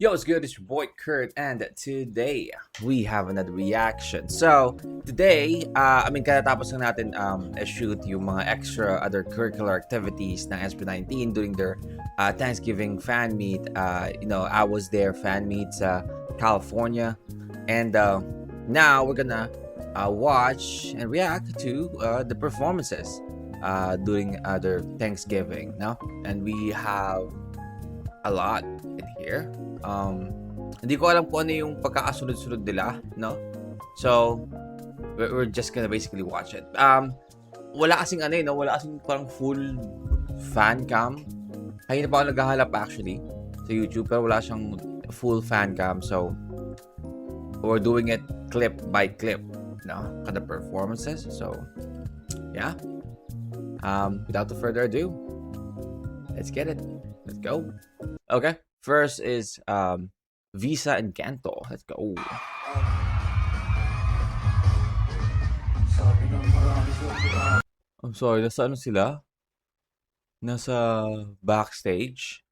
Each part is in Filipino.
Yo, it's good? It's your boy Kurt, and today we have another reaction. So, today, katatapos lang natin shoot yung mga extra other curricular activities ng SB19 during their Thanksgiving fan meet. I was there fan meet sa California, and now we're gonna watch and react to the performances during their Thanksgiving. No, and we have a lot in here. Hindi ko alam kung ano yung pagkakasunod-sunod nila, no? So, we're just gonna basically watch it. Wala kasing wala kasing parang full fan cam. Kanina pa ako naghahanap actually sa YouTube, pero wala siyang full fan cam. So, we're doing it clip by clip, no? Kada performances. So, yeah. Without further ado, let's get it. Let's go. Okay. First is Visa and Kanto. Let's go. I'm sorry, nasa ano sila? Nasa backstage.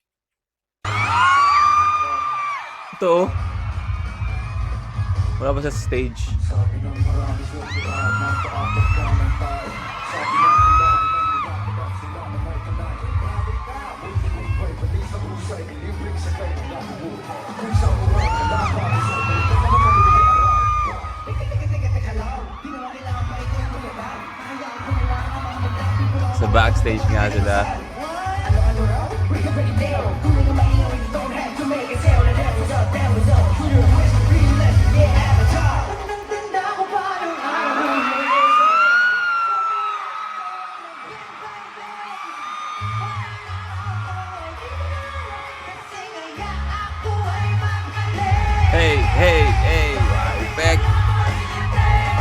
Ito. Wala ba sa stage? Sa backstage nga sila. Hey, back.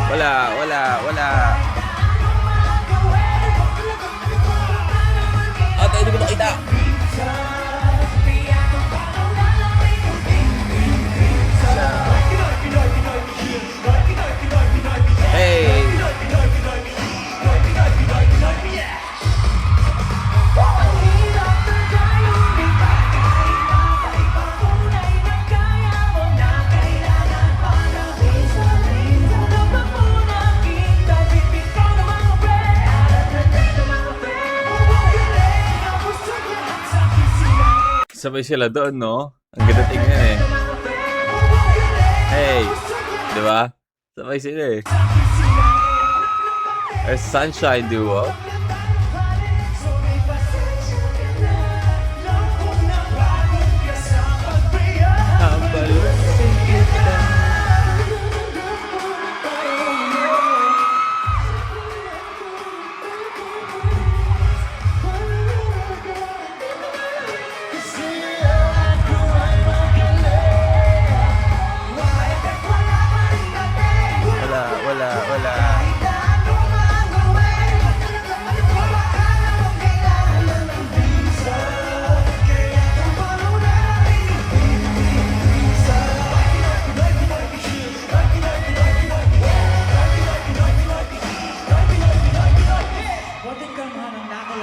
Wala. Ate, hindi ko makita. Hey. Sabay sila doon, no? Ang ganda tingnan eh. Hey! Diba? Sabay sila eh. There's Sunshine Duo. Wala.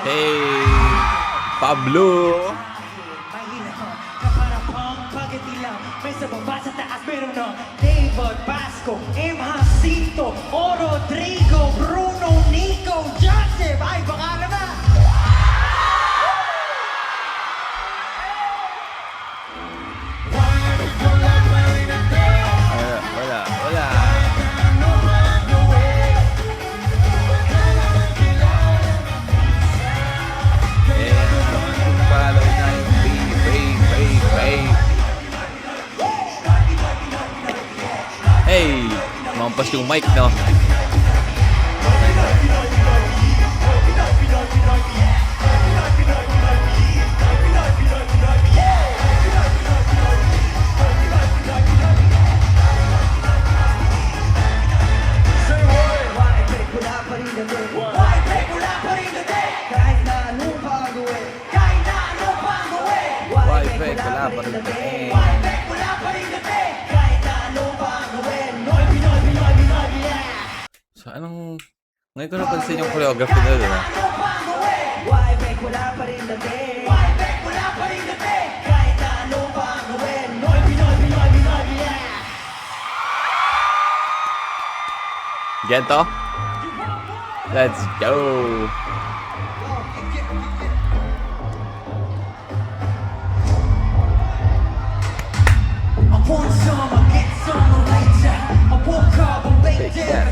Hey, Pablo. May sa baba sa taas meron na David Pasco, M. Jacinto, O. Rodrigo, Bruno, Nico, Joseph. Ay, baka na! Wala. Follow na yung babe. Hey! Mampas yung mic, no? So, ngayon ko napansin yung choreography nila, diba? Wala pa rin dating. Wala pa rin dating. Kahit na ano pa gawin. Gento? Let's go! Take that,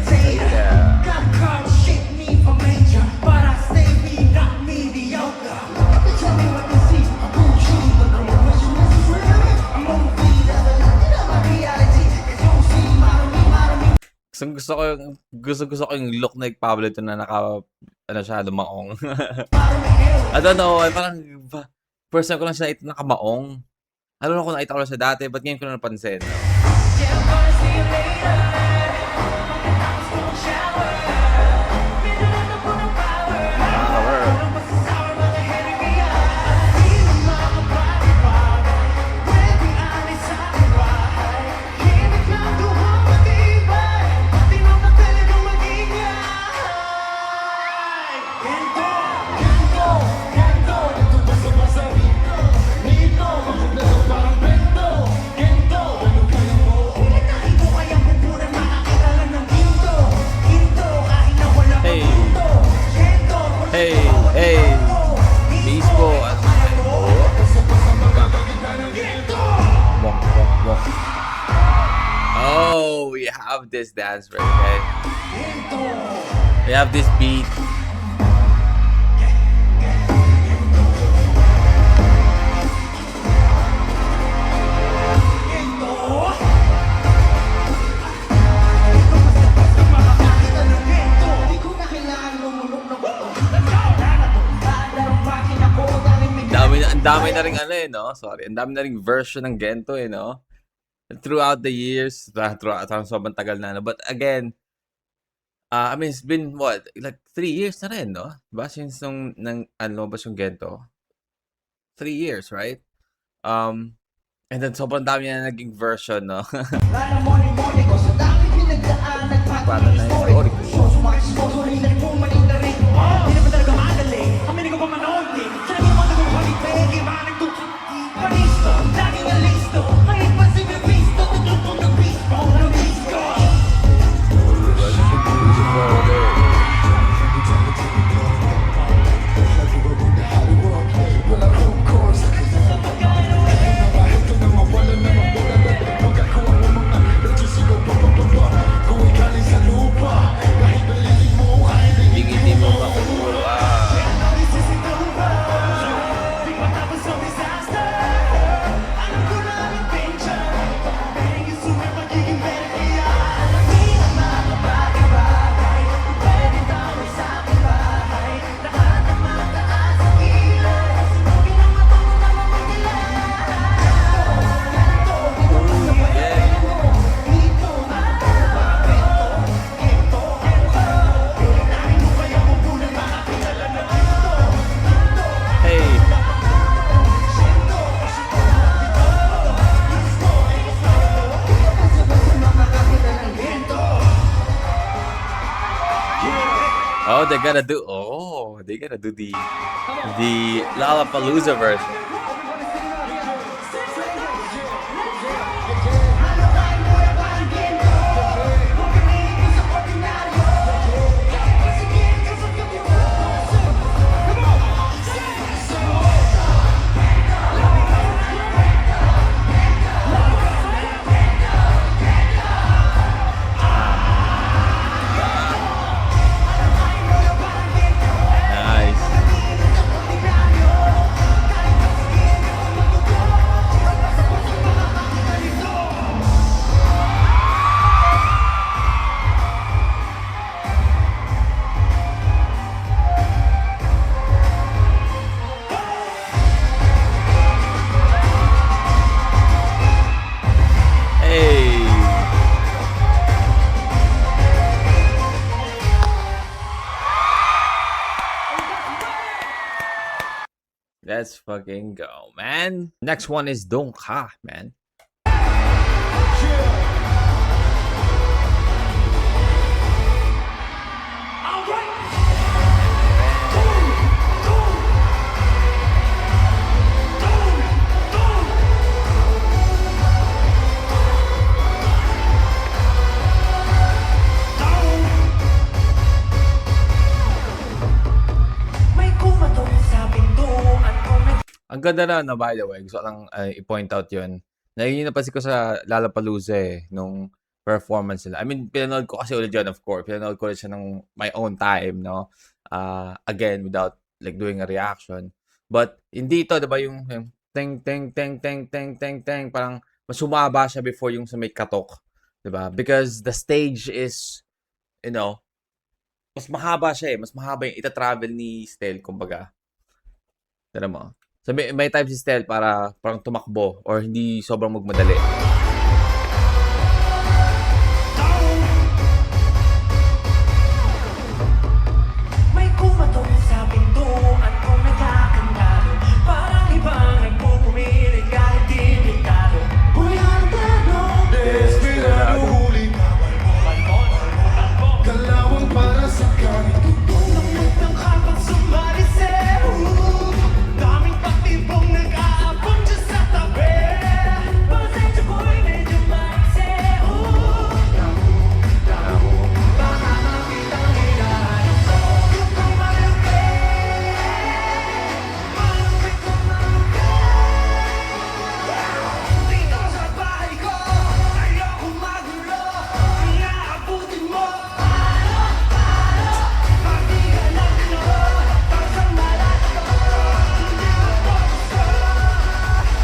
gusto ko yung look ni Pablo ito na ano siya, lumaong. I don't know, parang first time ko lang siya nakamaong. I don't know kung nakita ko lang siya dati, but ngayon ko na napansin. Hey, baseball. Oh, we have this dance right, okay? We have this beat. Ang dami na ring ano eh, no? Sorry. Ang dami na ring version ng Gento eh, no? Throughout the years, sobrang tagal na, no? But again, I mean, it's been what? Like 3 years na rin, no? Diba? Since lumabas yung Gento. 3 years, right? And then sobrang dami na naging version, no? Paano na yung story ko? Oh, they gotta do the Lollapalooza version. Let's fucking go, man. Next one is Dong Ka, man. Ang ganda na, no, by the way. Gusto ko lang i-point out yun. Na yun yung napansin ko sa Lollapalooza nung performance nila. I mean, pinanood ko kasi ulit yun, of course. Pinanood ko ulit siya ng my own time, no? Again, without like doing a reaction. But hindi ito, diba, yung ting, ting, ting, ting, ting, ting, ting, parang mas humaba siya before yung sa may katok. Diba? Because the stage is, you know, mas mahaba siya Mas mahaba yung ita-travel ni Stel, kumbaga. Tara mo. So may time si Stel para parang tumakbo or hindi sobrang magmadali. May kumatok sa pintuan kong nagkakandado. Parang ibang nagpupumilit kahit di pintado. Walang tanong, Desperado huli kalawang para sa ganito. lumit ng kapag sumariseo. Daming patibong nag-aabot dyan sa tabi. Pasensya ko'y medyo maiseo. Baka makitang hinahanap ko. Yung kung malupit, malupit kung malupit. Dito sa bahay ko, ayokong magulo. Inaabutin mo. Pagdigan ng tinoho, pasang malat ko. Hindi mo ko gusto.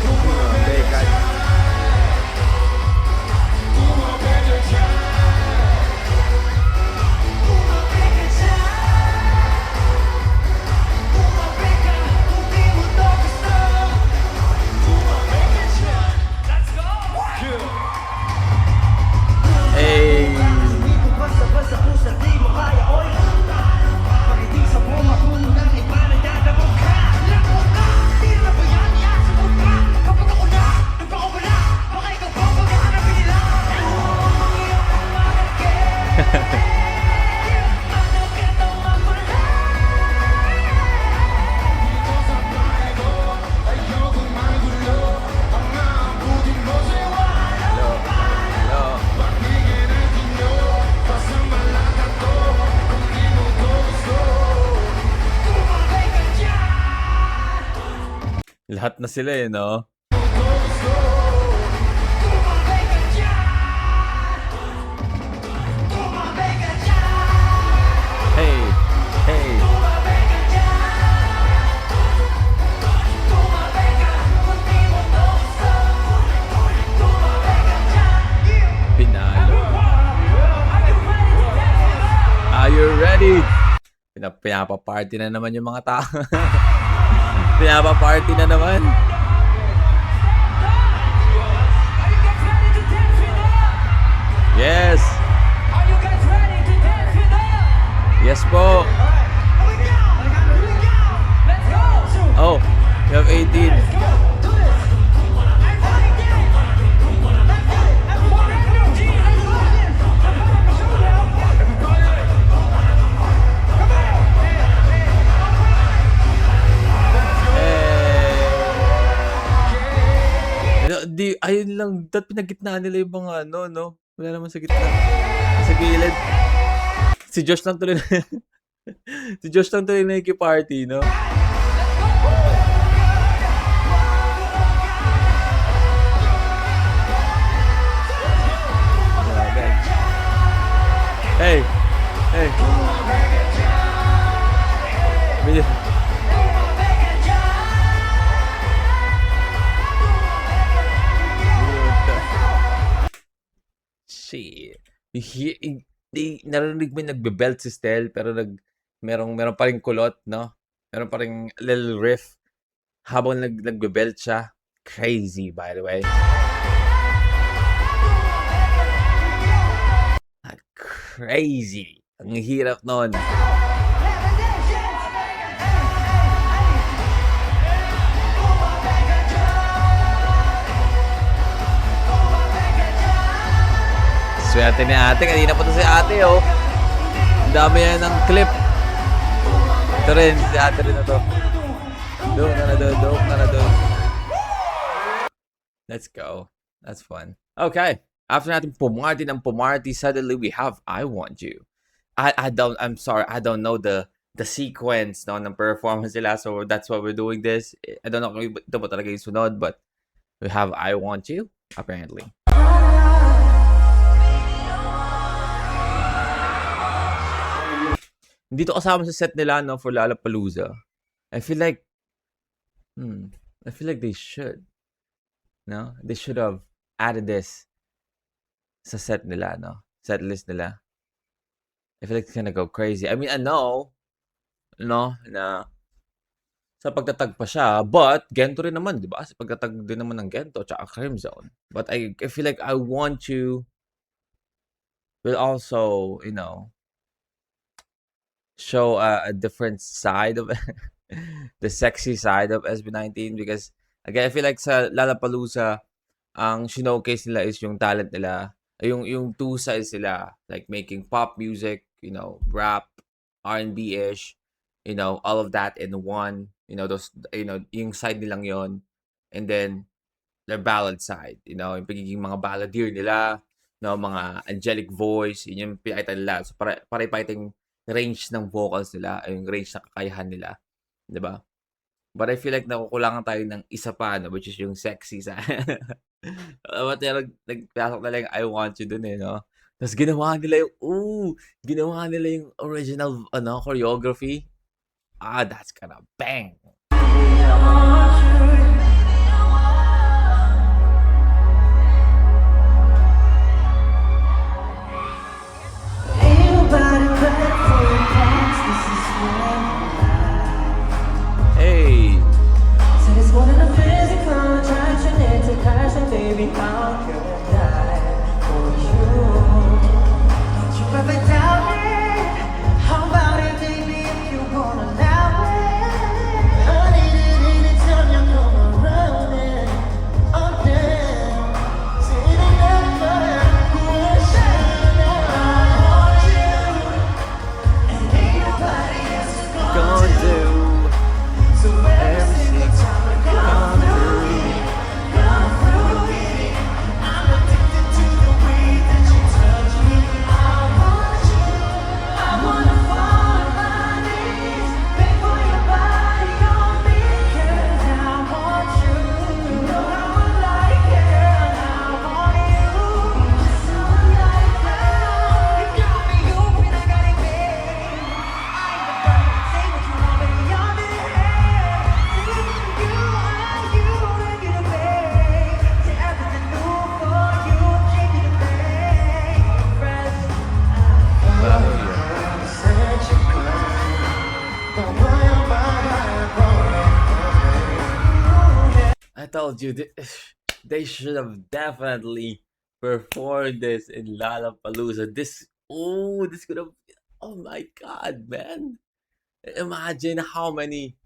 Tumapik ka dyan. Tumapik ka kung di mo to gusto. Tumapik ka dyan. Let's go! Hey! Hindi basta-basta kung sa di mo kaya, oy. Pag hindi sa buma, kung nang iba nagdadabog ka. Lako ka, di na ba yan? Iasa mo pa. Kapag ako na, nagpakawala. Baka ikaw pa paghahanapin nila. Iyong malaki. Ano kita mapala? Ayokong magulo, ang aabutin mo sa Hello. Hello. pagiging ng inyo. Basta malata to, kung di mo to gusto. Tumabay ka dyan. Lahat na sila no? Tumabay ka dyan. Tumabay ka dyan. Hey! Hey! Tumabay ka dyan. Tumabay ka kung di mo to gusto. Tumabay ka dyan. Pinalo. Are you ready? Pinapa-party na naman yung mga tao. Pinapa-party na naman. Are you guys ready to dance with us? Yes! Are you guys ready to dance with us? Yes po! Here we go. Let's go. Oh, you have 18. Let's go. Do this. Everybody dance. Let's do it. Everyone energy. Let's do this. Show them. Ayun lang, dapat pinagitnaan nila yung mga ano, no? Wala naman sa gitna. Sa gilid. Si Josh lang tuloy si Josh lang tuloy nakikiparty, no? Grabe. Hey! Hey! Shit. Narinig mo yung nagbe-belt si Stel pero meron pa ring kulot, no? Meron pa ring little riff habang nagbe-belt siya. Crazy, by the way. Crazy. Ang hirap nun. Swerte ni ate. Kanina pa to si ate, oh. Ang dami yan ng clip. Ito rin, si ate rin na to. Doon na doon. Let's go. That's fun. Okay. After natin pumarty, suddenly we have I Want You. I'm sorry, I don't know the the sequence no ng performance nila. So that's why we're doing this. I don't know kung ito ba talaga yung sunod, but we have I Want You apparently. Hindi to kasama sa set nila no for Lollapalooza. I feel like they should. No? They should have added this sa set nila, no? Set list nila. I feel like it's gonna go crazy. I mean, I know, no, na sa pagtatag pa siya, but Gento rin naman, di ba? Sa pagtatag din naman ng Gento tsaka Crimson. But I feel like I Want You will also, you know, show a different side of the sexy side of SB19 because again, I feel like sa Lollapalooza, ang showcase nila is yung talent nila, yung two sides nila, like making pop music, you know, rap, R&B-ish, you know, all of that in one, you know, those, you know, yung side nilang yon, and then their ballad side, you know, yung pagiging mga balladeer nila, no, mga angelic voice, yun yung pinakita nila. So, pare-pating range ng vocals nila, yung range ng kakayahan nila, di ba? But I feel like nakukulangan tayo ng isa pa, no, which is yung sexy side. But nagpasok na lang I Want You dun eh, no? Tapos ginawa nila yung original, ano, choreography. That's gonna bang. Ain't nobody better for your past. This is when Hey, said it's more than a physical attraction, it's a passion, baby. How could I die for you? Don't you ever doubt it? How about it, baby, if you wanna allow it? I need it anytime you come around it. Oh damn, say it never question. I want you, and ain't nobody else gonna do so every every single single time I come through it, I'm addicted to the way that you touch me. I want you, I wanna fall on my knees, beg for your body on me, 'cause I want you. You know how I like it, I want you. Just how I like it. You got me open, I got it made. I ain't gonna say what you want, baby, you're the head. You are you, and you the babe. Say everything new for you, change it to make fresh. Such a I told you they should have definitely performed this in Lollapalooza. This could have. Oh my god, man! Imagine how many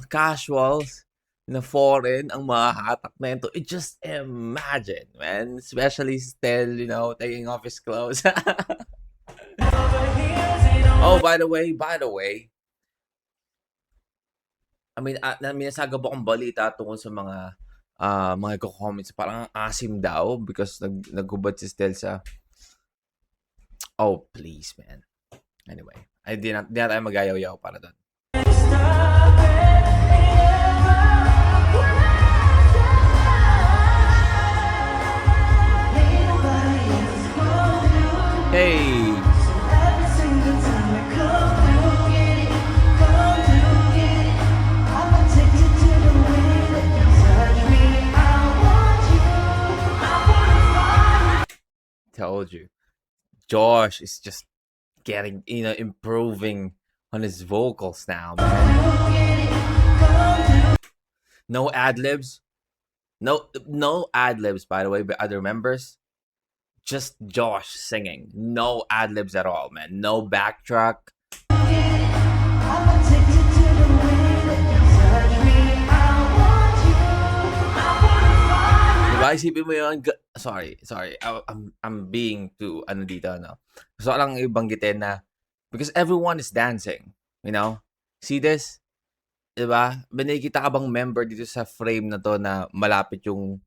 casuals na foreign ang mahahatak na ito. Just imagine, man. Especially still, you know, taking off his clothes. Oh, by the way, I mean, may nasagap akong balita tungkol sa mga comments parang ang asim daw because naghubad si Stel sa oh, please, man. Anyway, di na tayo magayaw-yaw para doon. Hey! every single time I come through it, I'm addicted to the way that you touch me. I want you, I wanna find. Told you. Josh is just getting, improving on his vocals now, man. No ad-libs. No ad-libs, by the way, by other members. Just Josh singing. No ad-libs at all, man. No backtrack. I'm addicted to the way that you touch me. I want you, I wanna find. Diba? Isipin mo yun. Sorry. I'm being too, dito, no? So, lang ibanggitin na, because everyone is dancing, you know? See this? Diba? May nakikita ka bang member dito sa frame na to na malapit yung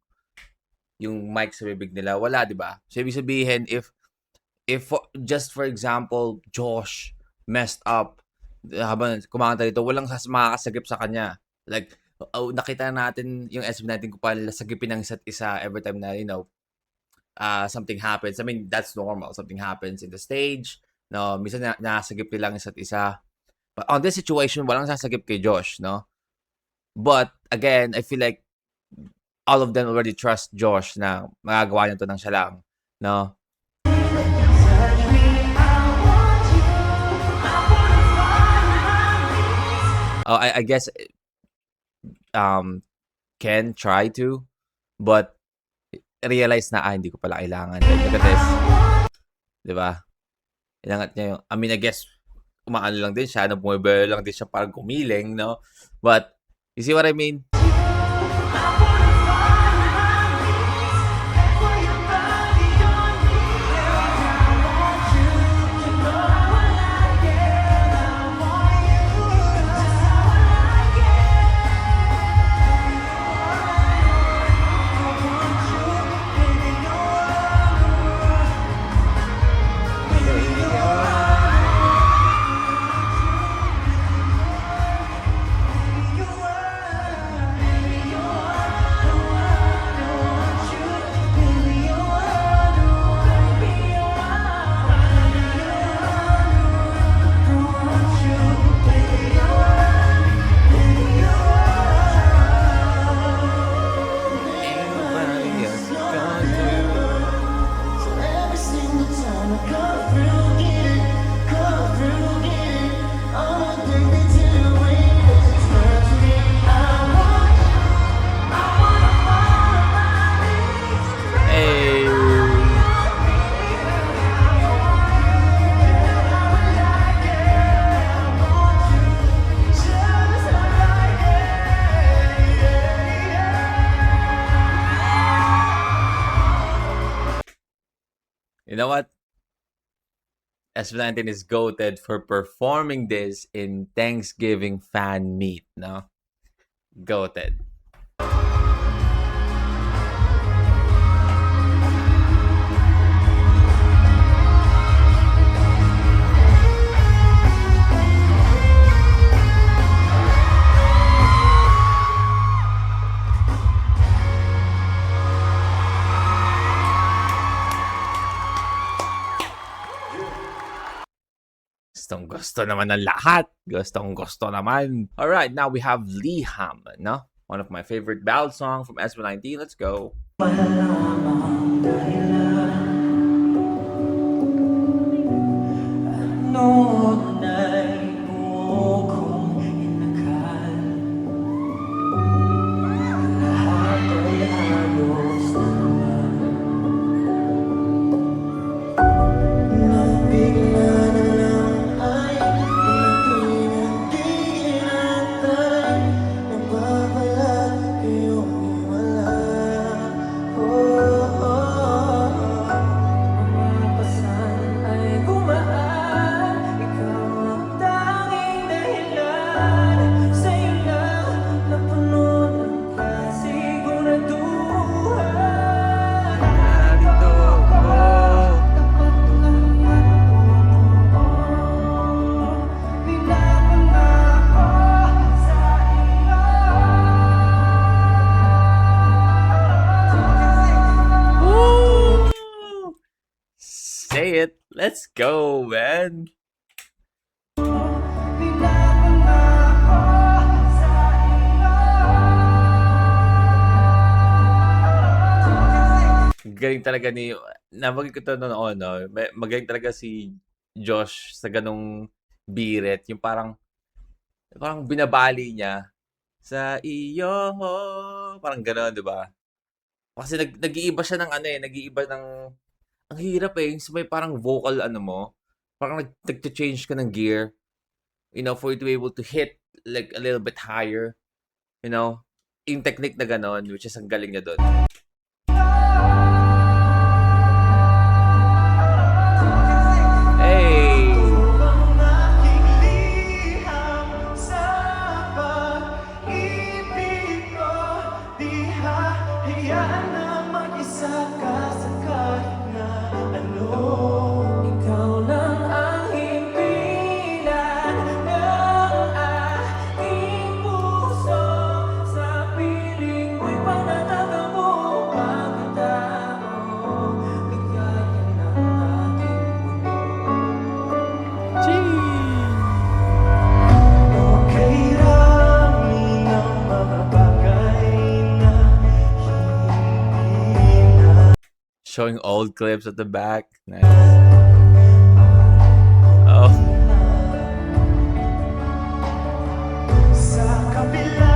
mic sa bibig nila? Wala, diba? So, ibig sabihin, if just for example, Josh messed up habang kumakanta dito, walang makakasagip sa kanya. Like, nakita natin yung SB19 kung paano nila sagipin ng isa't isa every time na, something happens. I mean, that's normal. Something happens in the stage. No, minsan nasagip nila ang isa't isa. But on this situation, walang sasagip kay Josh, no? But, again, I feel like all of them already trust Josh na magagawa niya to ng siya lang, no? I guess Ken try to, but realize na, hindi ko pala kailangan. Like, look at this. Diba? Ilangat niya yung, I mean, I guess, umaano lang din siya, bumibelo lang din siya parang gumiling, no? But, you see what I mean? You know what? SB19 is goated for performing this in Thanksgiving fan meet, no? Goated. Gustong-gusto naman ng lahat. Gustong-gusto naman. Alright, now we have Liham, no? One of my favorite ballad song from SB19. Let's go. Malamang dahilan noon ay buo kong inakal. Lahat ay halos naman. Nabigla na lang ay natinag-iingatan. Nagbabalat iyong wala. Mga pasan ay gumaan. Ikaw ang tanging dahilan. Sa'yo lang napuno ng kasiguraduhan. Narito ako, tapat lang totoo. Pinapangako sa iyo. Woo! Say it. Let's go, man. Pinapangako sa iyo. Galing talaga ni, nabagay ko to noon, no? Magaling talaga si Josh sa ganong birit. Yung parang binabali niya sa iyo. Parang gano'n, di ba? Kasi nag-iiba siya ng nag-iiba ng, ang hirap yung may parang vocal mo, parang nag-change ka ng gear, for you to be able to hit like a little bit higher, yung technique na gano'n, which is ang galing niya doon. Hey! Ang aking liham sa pag-ibig ko. Di hahayaan na mag-isa ka sa kahit na ano. Ikaw lang ang himpilan na showing old clips at the back. Nice. Oh. Sa kabila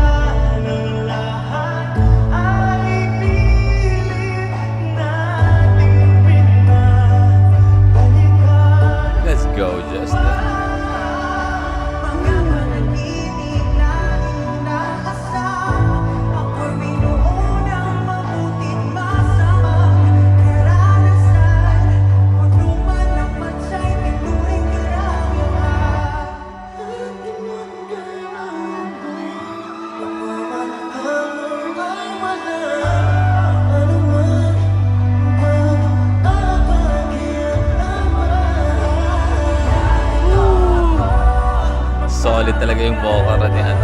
ng lahat ay pilit nating pinabalikan. Let's go, Justin. Mga panaginip na inaasam, ako'y binuo ng mabuting masamang karanasan. Puno man ang mansa'y pinuring karangyaan. Ating mga kailangan pagmamahal ay wala. Ano man Solid talaga yung vocal ni ano.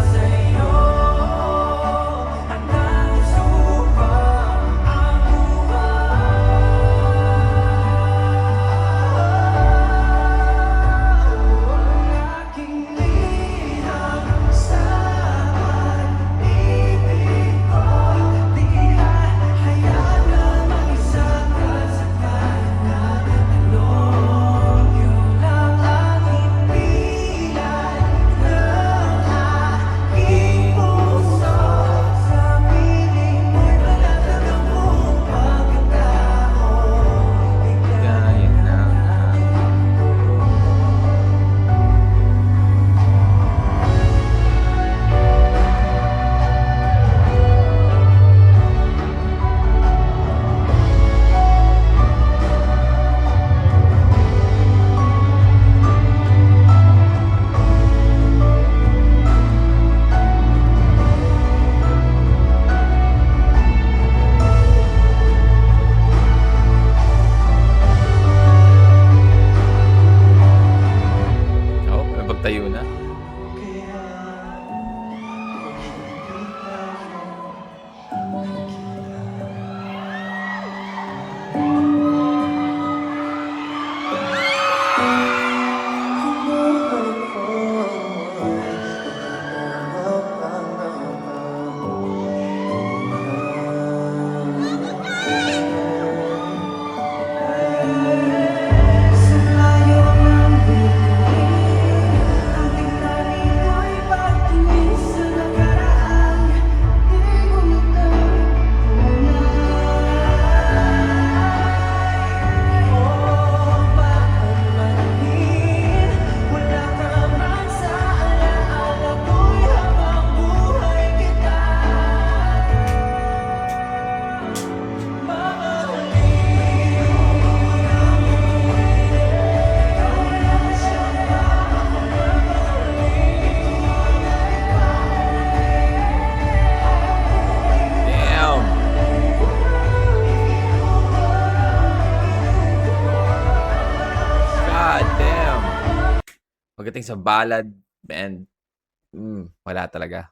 Gaya ng oh, may pagtayo na. Sa layo ng bituin, ang tingnan ko'y pagtingin sa nakaraan. Di ko matunay. O bakit manhin, wala ka man sa alaala ko'y habang buhay kita Damn. God damn. Pagdating sa ballad, man, wala talaga.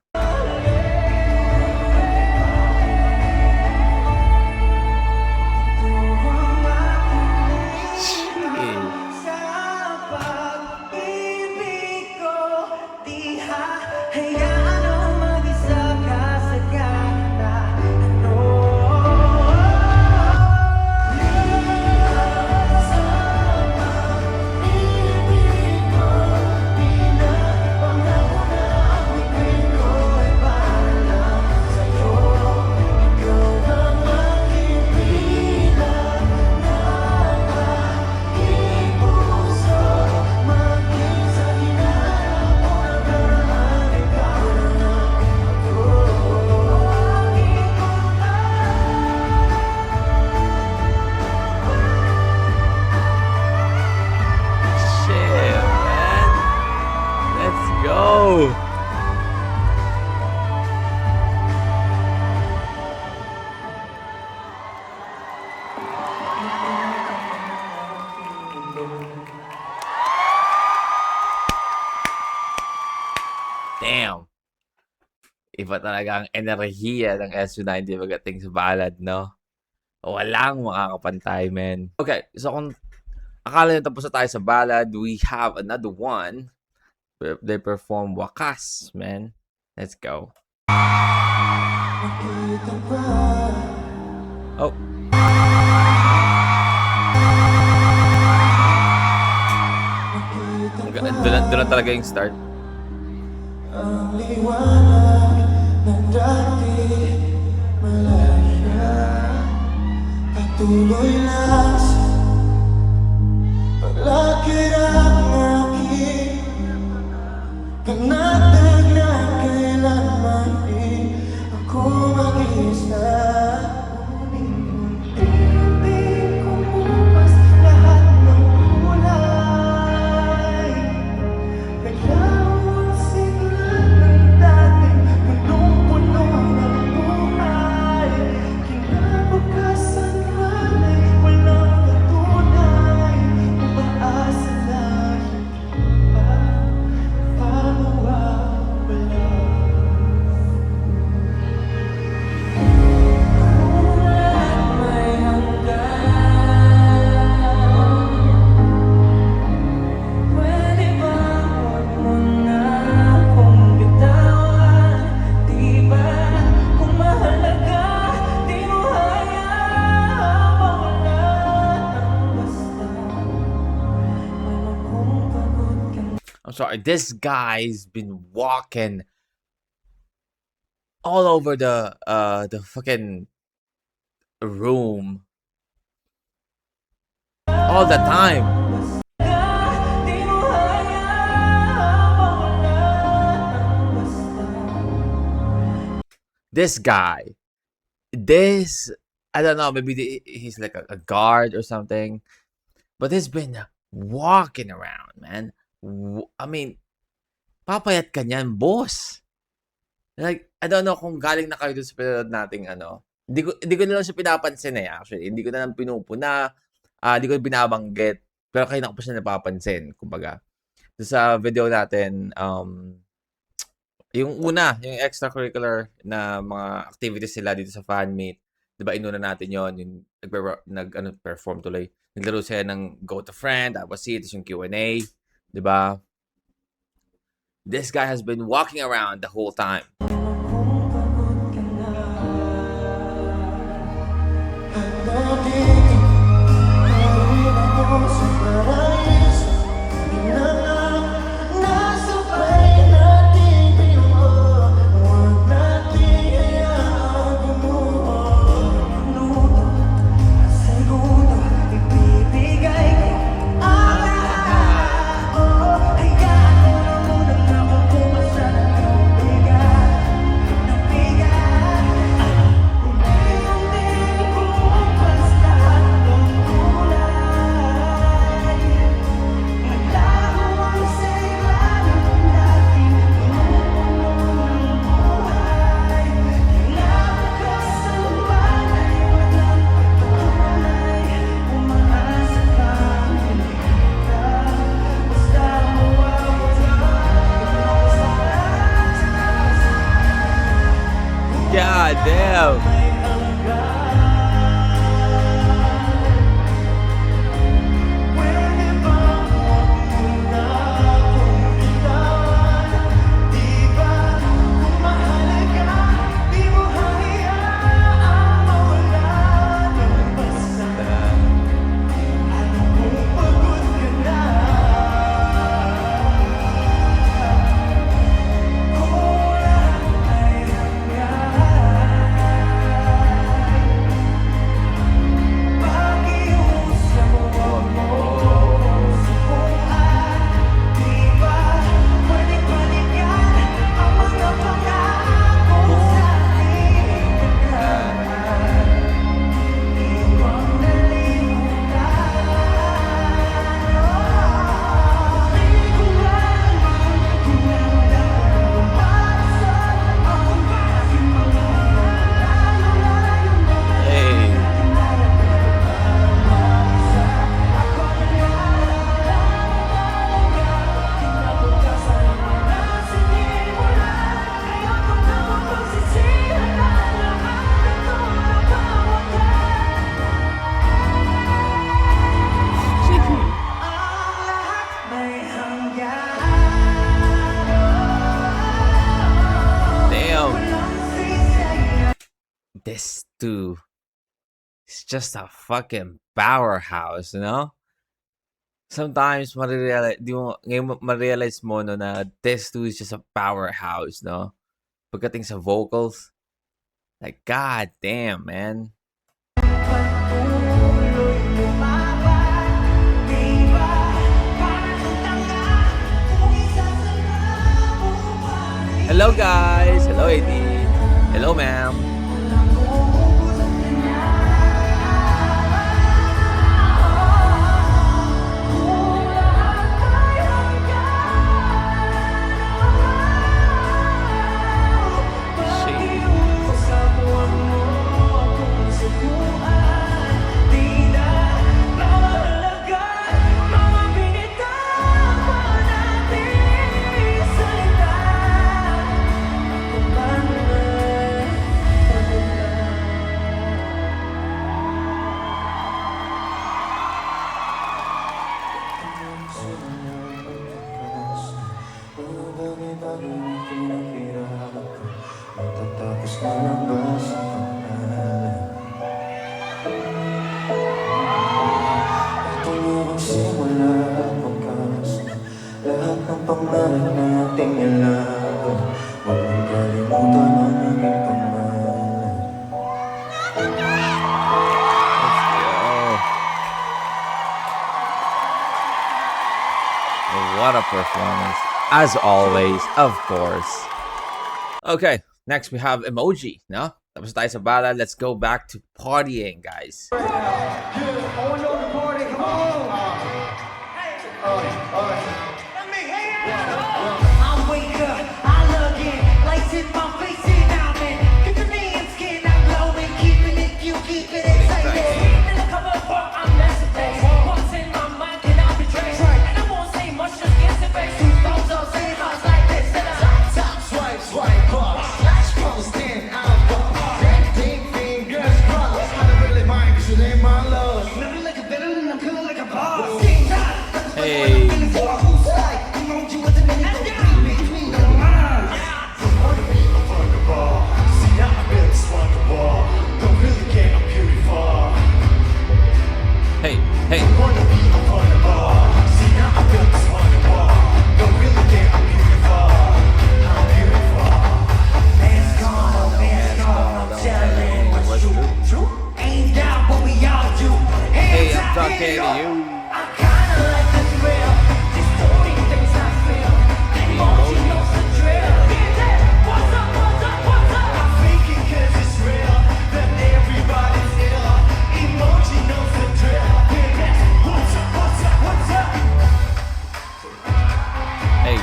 Shit. Sa pag-ibig ko, di hahayaan na mag-isa ka sa kahit na ano. Sa pag-ibig ko, pinapangako na ang bibig ko ay paalam sa'yo. Ikaw ang aking bilang ng aking puso. Maging sa hinaharap ko nakaraan, ikaw na ako. Shit, man. Let's go. Damn. Iba talaga ang enerhiya ng SB90 pagdating sa ballad, no? Walang makakapantay, man. Okay, so kung akala nyo tapos na tayo sa ballad, we have another one. They perform Wakas, man. Let's go. Nakita ba Oh. Doon lang talaga yung start. Ang liwanag ng dati malaya, patuloy lang sa paglakad ang aking panatag na kailanman di ako mag-isa. Unti-unti kumupas lahat ng kulay, naglaon sigla ng dating punong-puno ng buhay. Kinabukasan man ay walang patunay, umaasa lang mawawala. Kung lahat may hanggan, pwede ba huwag mo na akong bitawan? Di ba kung mahalaga, di mo hayaang mawala ng basta. Alam kong pagod ka na. I'm sorry, this guy's been walking all over the fucking room all the time. Di mo hayaang mawala ng basta. This guy, this, I don't know, maybe he's like a guard or something, but he's been walking around, man. I mean, papayat ka niyan, boss. Like, I don't know kung galing na kayo dun sa pinanood nating ano. Hindi ko na lang siya pinapansin eh, actually. Hindi ko na lang pinupuna. Hindi ko binabanggit. Pero kayo na ko pa siya napapansin, kumbaga. Doon sa video natin, yung una, yung extracurricular na mga activities nila dito sa fan meet. Diba, inuna natin yon, yung perform tuloy. Naglaro sila ng Go to Friend, tapos yung Q&A. Diba? This guy has been walking around the whole time. Kung pagod ka na, handa dito, gawin ako sa paraiso. Inanap na sabay nating binuo, huwag nating hayaang gumuho. Minuto at segundo, ibibigay ko ang lahat. Hayaan mo na munang ako pumasa ng bigat. Unti-unti kumupas lahat ng kulay, naglaho ang sigla ng dating punong-puno ng buhay. Kinabukasan man ay walang patunay, umaasa kang hindi ka basta God damn! Pwede ba huwag mo na akong bitawan? Di ba kung mahalaga, di mo hayaang mawala ng basta. Alam kong pagod ka na. Kung lahat ay hanggan, pakiusap huwag mo akong subukan. Di ba pwedeng paningan ang mga pangako sa ating nakaraan? Iwang nalimutan. Di ko malaman kung hanggang lumasan ang aking mga layo-layo na. Hey! Damn! This dude is just a fucking powerhouse, you know? sometimes marirealize, di mo, ngayon ma-realize mo no, na this dude is just a powerhouse, no? Pagdating sa vocals, like, god damn, man. Patuloy lumaban, di ba? Parang tanga, kung isasara mo pa rin. Hello guys! Hello AD! Hello ma'am! Matatapos na lang ba sa pangalan? Ito na ang simula pagkas lahat ng pangalan na ating ilaban. Huwag mong kalimutan ang aking pangalan. What a performance. As always, of course. Okay, next we have Emoji, no? Tapos tayo sa ballad. Let's go back to partying, guys. I want to the party, come on! Let me hear it! I wake up, I log in, lights in my face and I'm in. Get the damn skin, I'm glowing, keeping it, you keep it excited. In the cover part, I'm masterpiece. What's in my mind cannot be traced. And I won't say much, just get the face. Two thumbs up, say thoughts like this. And Top swipe, swipe up. Flash post in, out up. Red pink fingers crossed. I don't really mind 'cause it ain't my love. nothing like a villain, I'm feeling like a boss. King time, Hey. who's like, emoji with the minute, go between the lines. See, I'm a bit swipable. Don't really care, I'm beautiful. Hey, hey. Wanna be a vulnerable. See, I'm a bit swipable. Don't really care, I'm beautiful. I'm beautiful. Man's gone, oh man's gone, I'm telling what's true. Ain't that what we all do? Hey, Hands I'm up, talking hands to up. you. I kinda like the thrill, distorting things I feel. Emoji knows the drill. Get that? What's up, what's up, what's up? I'm faking 'cause it's real. That everybody's ill. Emoji knows the drill. Get that? What's up, what's up, what's up? Hey.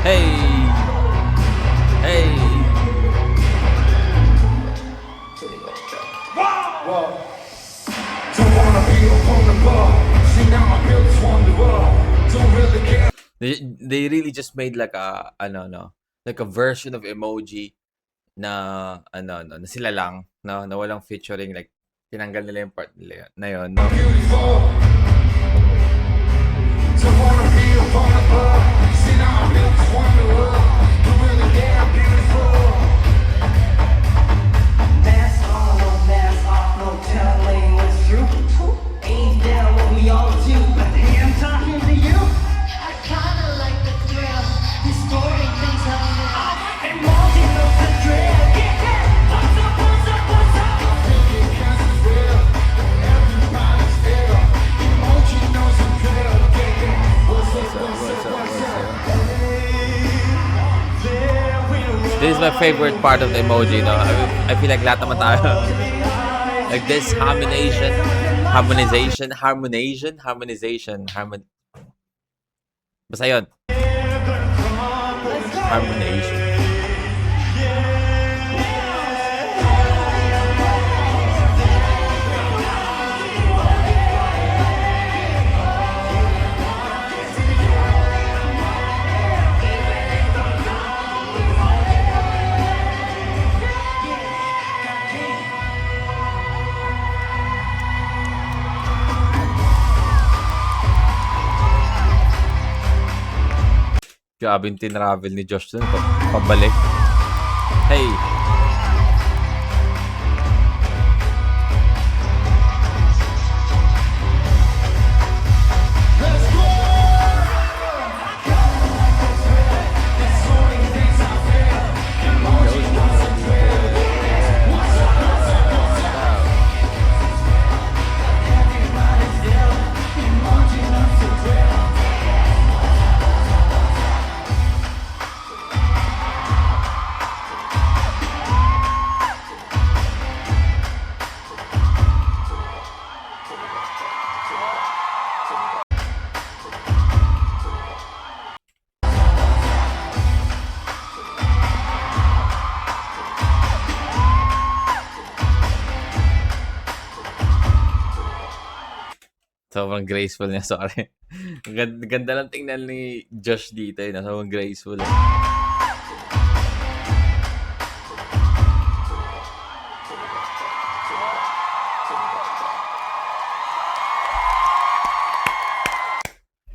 Hey. Hey. Don't wanna be a vulnerable. See, now my bills wonderful. Don't really care. They really just made like a like a version of Emoji na na sila lang, no, na walang featuring, like tinanggal nila yung part nila na yun, no. Beautiful. Don't wanna be a vulnerable. See, now my bills wonderful. Don't really care. I'm beautiful. Mask on, no mask off, no telling what's true. Ain't that what we all do? But hey, I'm talking to you. I kinda like the thrill, distorting things I feel. Emoji knows the drill. Get that? What's up, what's up, what's up? Thinking 'cause it's real. Everybody's ill. Emoji knows the drill. Get that? What's up, what's up, what's up? There will This is my favorite part of the Emoji, no. I feel like lahat naman tayo like this harmonization. Basta yun. Harmonization. Grabe yung tinravel ni Josh dun. Pabalik. Hey. Sobrang graceful niya, sorry. Ganda lang tingnan ni Josh dito, eh, no? Sobrang graceful. Eh.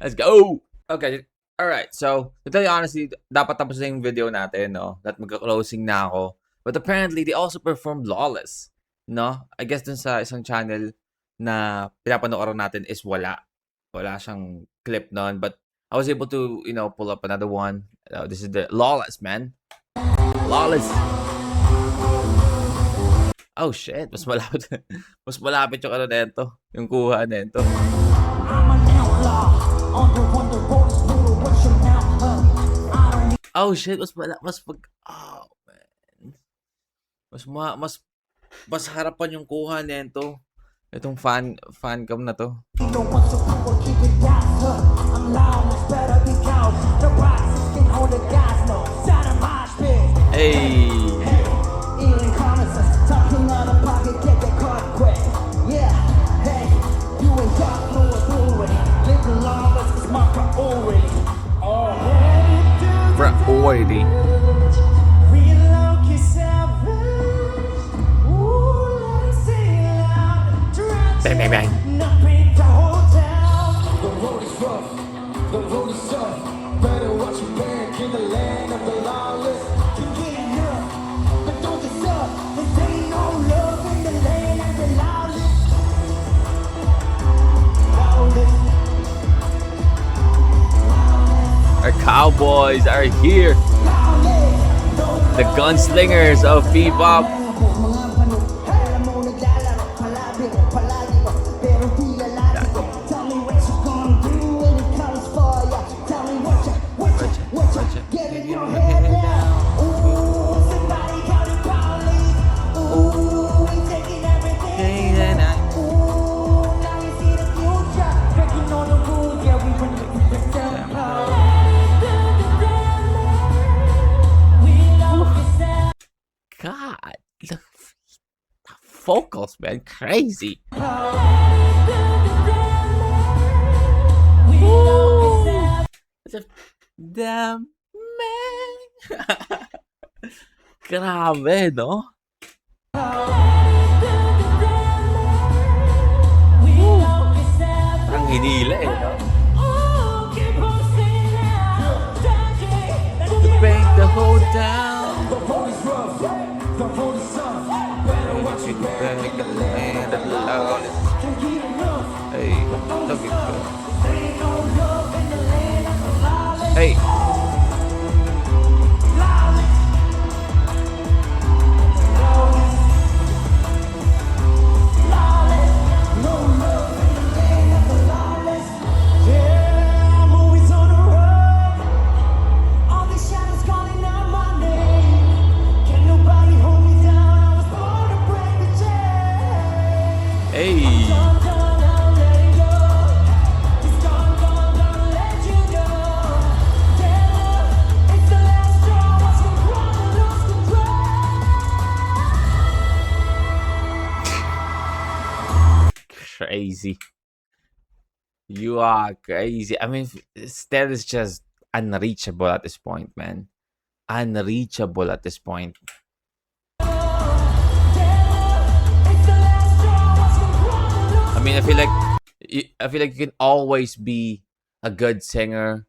Let's go! Okay, alright. So, to tell you honestly, dapat tapos na yung video natin, no? That magka-closing na ako. But apparently, they also performed Lawless, no? I guess dun sa isang channel na pinapanooran natin is wala. Wala siyang clip nun. But I was able to, pull up another one. This is the Lawless, man. Lawless. Oh, shit. Mas malapit. Mas malapit yung nito. Yung kuha nito. I'm an outlaw on the one the road is brutal. What's your now? I don't need Oh, shit. Oh, man. Mas harapan yung kuha nito. Itong fan cam na to. no one so people keep it down. I'm loud, it's better be cow. The boxes can hold the gas, no. Side of my spit. Hey! Eating promises, talking out of pocket, get that card quick. Yeah, hey, you ain't got no authority. Living lawless is my priority. Priority. Reload yourself. Ooh, let it sing loud. Bang, bang, bang. Nothing to hold down. The road is rough, the road is tough. Better watch your back in the land of the lawless. You get enough, but don't get up. There ain't no love in the land of the lawless. Lawless. Our cowboys are here. The gunslingers of bebop. God, the vocals, man, crazy. Damn man. Grabe, no? Ang hinila eh, no? To break the whole down. The road is rough, the road is tough. Better watch your back in the land of the lawless. Hey, look at that. Hey. Yeah, I'm always on the run. All these shadows calling out my name. Can nobody hold me down? I was born to break the chain. Hey. Gone, I'll let it go. It's gone, don't let you go. Yeah, it's the last straw. Watch me cry and lose control. Crazy. You are crazy. I mean, Stell is just unreachable at this point, man. Unreachable at this point. I mean, I feel like you can always be a good singer,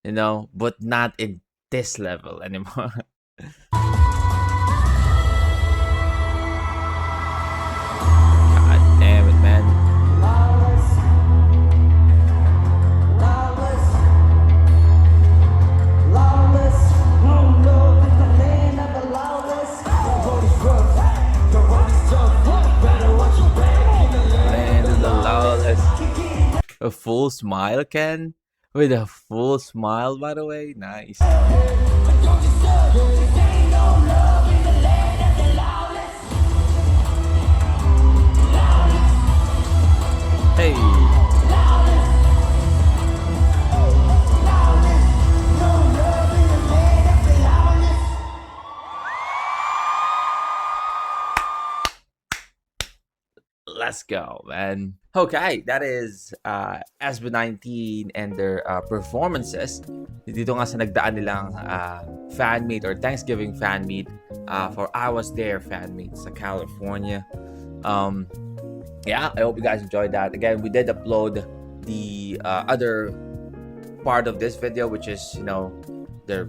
but not in this level anymore. God damn it, man. Lawless, no love in the land of the lawless. The road is rough, the road is tough. Better watch your back in the land Land of the lawless. A full smile, Ken? With a full smile, by the way? Nice. Hey. Let's go, man. Okay, that is SB19 and their performances. Dito nga sa nagdaan nilang fan meet or Thanksgiving fan meet for I Was There fan meet sa California. Yeah, I hope you guys enjoyed that. Again, we did upload the other part of this video, which is, you know, their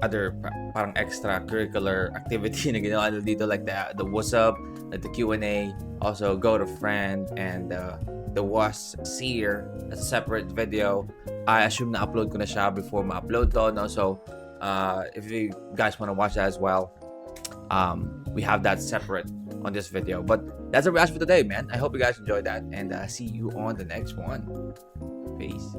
other parang extracurricular activity na ginawa nila dito, like the what's up, like the Q&A, also go to friend, and the was seer. That's a separate video. I assume na upload ko na siya before ma-upload to, no? So if you guys want to watch that as well, we have that separate on this video. But that's a reaction for today, man. I hope you guys enjoyed that, and see you on the next one. Peace.